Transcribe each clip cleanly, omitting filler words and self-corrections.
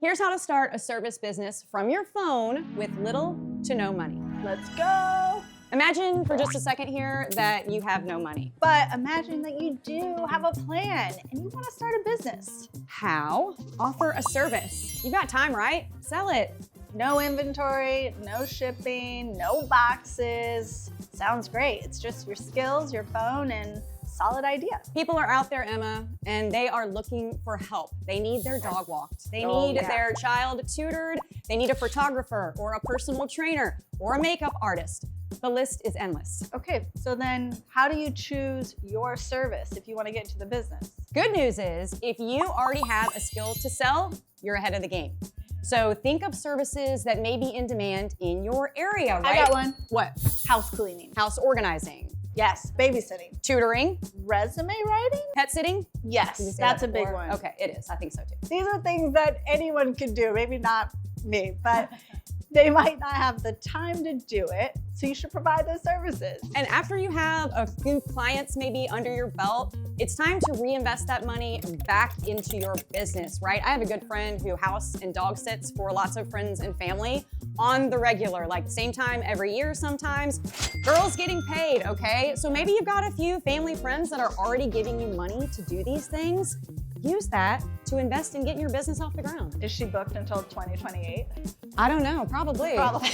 Here's how to start a service business from your phone with little to no money. Let's go. Imagine for just a second here that you have no money. But imagine that you do have a plan and you want to start a business. How? Offer a service. You've got time, right? Sell it. No inventory, no shipping, no boxes. Sounds great. It's just your skills, your phone, and solid idea. People are out there, Emma, and they are looking for help. They need their dog walked. They need their child tutored. They need a photographer or a personal trainer or a makeup artist. The list is endless. Okay, so then how do you choose your service if you want to get into the business? Good news is, if you already have a skill to sell, you're ahead of the game. So think of services that may be in demand in your area, right? I got one. What? House cleaning. House organizing. Yes, babysitting. Tutoring. Resume writing? Pet sitting. Yes, that's a big one. Okay, it is. I think so too. These are things that anyone can do, maybe not me, but they might not have the time to do it, so you should provide those services. And after you have a few clients maybe under your belt, it's time to reinvest that money back into your business, right? I have a good friend who house and dog sits for lots of friends and family on the regular, like same time every year sometimes. Girls getting paid, okay? So maybe you've got a few family friends that are already giving you money to do these things. Use that to invest in getting your business off the ground. Is she booked until 2028? I don't know, probably. Probably.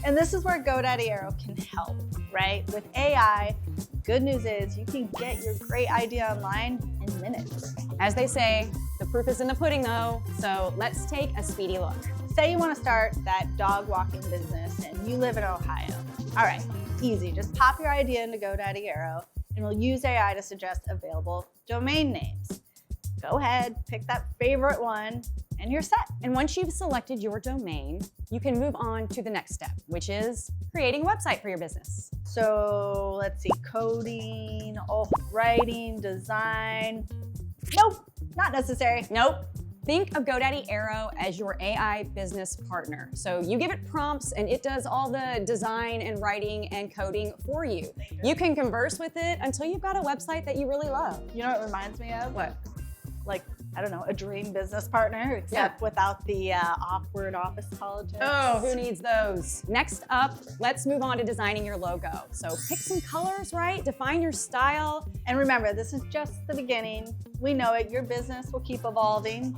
And this is where GoDaddy Arrow can help, right? With AI, good news is you can get your great idea online in minutes. As they say, the proof is in the pudding though, so let's take a speedy look. Say you want to start that dog walking business and you live in Ohio. All right, easy. Just pop your idea into GoDaddy Arrow and we'll use AI to suggest available domain names. Go ahead, pick that favorite one, and you're set. And once you've selected your domain, you can move on to the next step, which is creating a website for your business. So let's see, coding, writing, design. Nope, not necessary. Nope. Think of GoDaddy Arrow as your AI business partner. So you give it prompts and it does all the design and writing and coding for you. You can converse with it until you've got a website that you really love. You know what it reminds me of? What? Like, I don't know, a dream business partner, except without the awkward office politics. Oh, who needs those? Next up, let's move on to designing your logo. So pick some colors, right? Define your style. And remember, this is just the beginning. We know it, your business will keep evolving,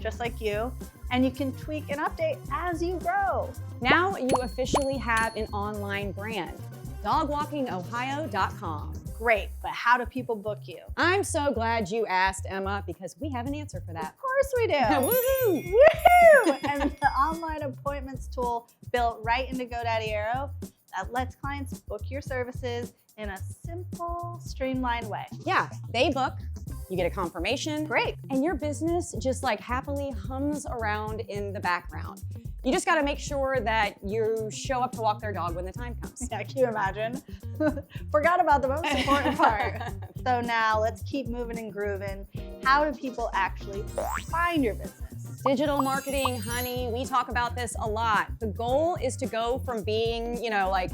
just like you, and you can tweak and update as you grow. Now you officially have an online brand, dogwalkingohio.com. Great, but how do people book you? I'm so glad you asked, Emma, because we have an answer for that. Of course we do. Woohoo! Woohoo! And the online appointments tool built right into GoDaddy Arrow that lets clients book your services in a simple, streamlined way. Yeah, they book, you get a confirmation. Great. And your business just like happily hums around in the background. You just gotta make sure that you show up to walk their dog when the time comes. Yeah, can you imagine? Forgot about the most important part. So now let's keep moving and grooving. How do people actually find your business? Digital marketing, honey, we talk about this a lot. The goal is to go from being, like,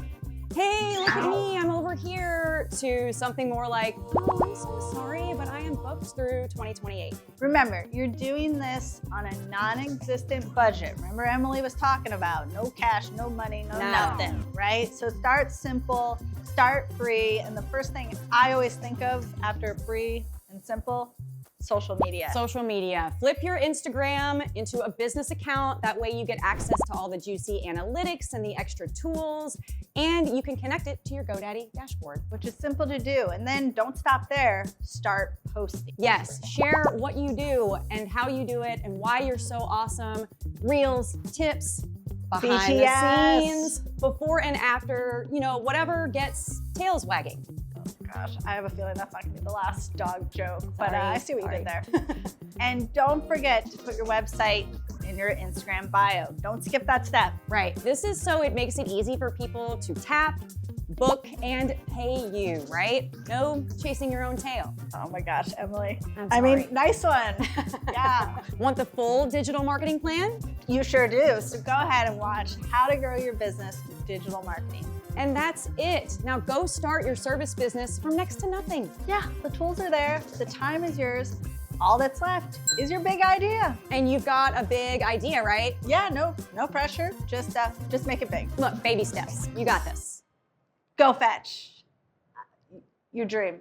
hey, look at me, I'm over here, to something more like, oh, I'm so sorry, but I am booked through 2028. Remember, you're doing this on a non-existent budget. Remember Emily was talking about no cash, no money, no nothing, right? So start simple, start free, and the first thing I always think of after free and simple, social media. Social media. Flip your Instagram into a business account. That way you get access to all the juicy analytics and the extra tools, and you can connect it to your GoDaddy dashboard. Which is simple to do. And then don't stop there, start posting. Yes, share what you do and how you do it and why you're so awesome. Reels, tips, behind the scenes, before and after, whatever gets tails wagging. Gosh, I have a feeling that's not gonna be the last dog joke, but I see what you did there. there. And don't forget to put your website in your Instagram bio. Don't skip that step. Right, this is so it makes it easy for people to tap, book, and pay you, right? No chasing your own tail. Oh my gosh, Emily. I mean, nice one. Yeah. Want the full digital marketing plan? You sure do. So go ahead and watch How to Grow Your Business with Digital Marketing. And that's it. Now go start your service business from next to nothing. Yeah, the tools are there. The time is yours. all that's left is your big idea. And you've got a big idea, right? Yeah, no pressure. Just make it big. Look, baby steps. You got this. Go fetch your dream.